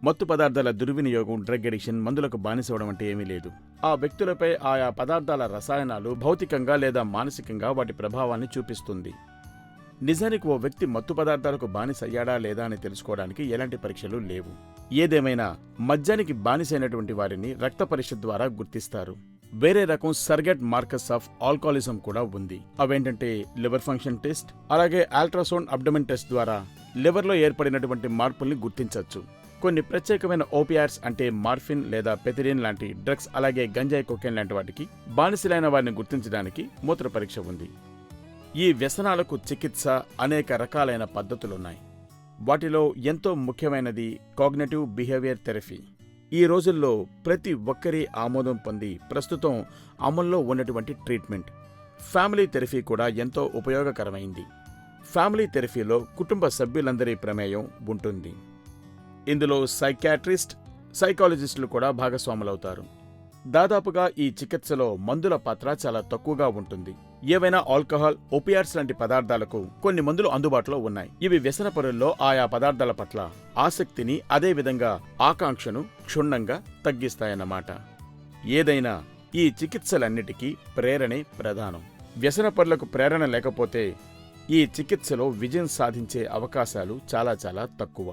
మత్తు పదార్థాల దుర్వినియోగం, డ్రగ్ అడిక్షన్, మందులకు బానిసవడం అంటే ఏమీ లేదు. ఆ వ్యక్తులపై ఆయా పదార్థాల రసాయనాలు భౌతికంగా లేదా మానసికంగా వాటి ప్రభావాన్ని చూపిస్తుంది. నిజానికి ఓ వ్యక్తి మత్తు పదార్థాలకు బానిసయ్యాడా లేదా అని తెలుసుకోవడానికి ఎలాంటి పరీక్షలు లేవు. ఏదేమైనా మద్యానికి బానిసైనటువంటి వారిని రక్త పరీక్ష ద్వారా గుర్తిస్తారు. వేరే రకం సర్గెట్ మార్కర్స్ ఆఫ్ ఆల్కహాలిజం కూడా ఉంది. అవేంటంటే లివర్ ఫంక్షన్ టెస్ట్, అలాగే అల్ట్రాసౌండ్ అబ్డమెన్ టెస్ట్ ద్వారా లివర్లో ఏర్పడినటువంటి మార్పుల్ని గుర్తించవచ్చు. కొన్ని ప్రత్యేకమైన ఓపియాట్స్ అంటే మార్ఫిన్ లేదా పెథిరిన్ లాంటి డ్రగ్స్, అలాగే గంజాయి, కొకైన్ లాంటి వాటికి బానిసలైన వారిని గుర్తించడానికి మూత్ర పరీక్ష ఉంది. ఈ వ్యసనాలకు చికిత్స అనేక రకాలైన పద్ధతులున్నాయి. వాటిలో ఎంతో ముఖ్యమైనది కాగ్నిటివ్ బిహేవియర్ థెరపీ. ఈ రోజుల్లో ప్రతి ఒక్కరి ఆమోదం పొంది ప్రస్తుతం అమల్లో ఉన్నటువంటి ట్రీట్మెంట్ ఫ్యామిలీ థెరపీ కూడా ఎంతో ఉపయోగకరమైంది. ఫ్యామిలీ థెరపీలో కుటుంబ సభ్యులందరి ప్రమేయం ఉంటుంది. ఇందులో సైకియాట్రిస్ట్, సైకాలజిస్టులు కూడా భాగస్వాములవుతారు. దాదాపుగా ఈ చికిత్సలో మందుల పాత్ర చాలా తక్కువగా ఉంటుంది. ఏవైనా ఆల్కహాల్, ఓపియాట్స్ లాంటి పదార్థాలకు కొన్ని మందులు అందుబాటులో ఉన్నాయి. ఇవి వ్యసనపరుల్లో ఆయా పదార్థాల పట్ల ఆసక్తిని, అదేవిధంగా ఆకాంక్షను క్షుణ్ణంగా తగ్గిస్తాయన్నమాట. ఏదైనా ఈ చికిత్సలన్నిటికీ ప్రేరణే ప్రధానం. వ్యసనపరులకు ప్రేరణ లేకపోతే ఈ చికిత్సలో విజయం సాధించే అవకాశాలు చాలా చాలా తక్కువ.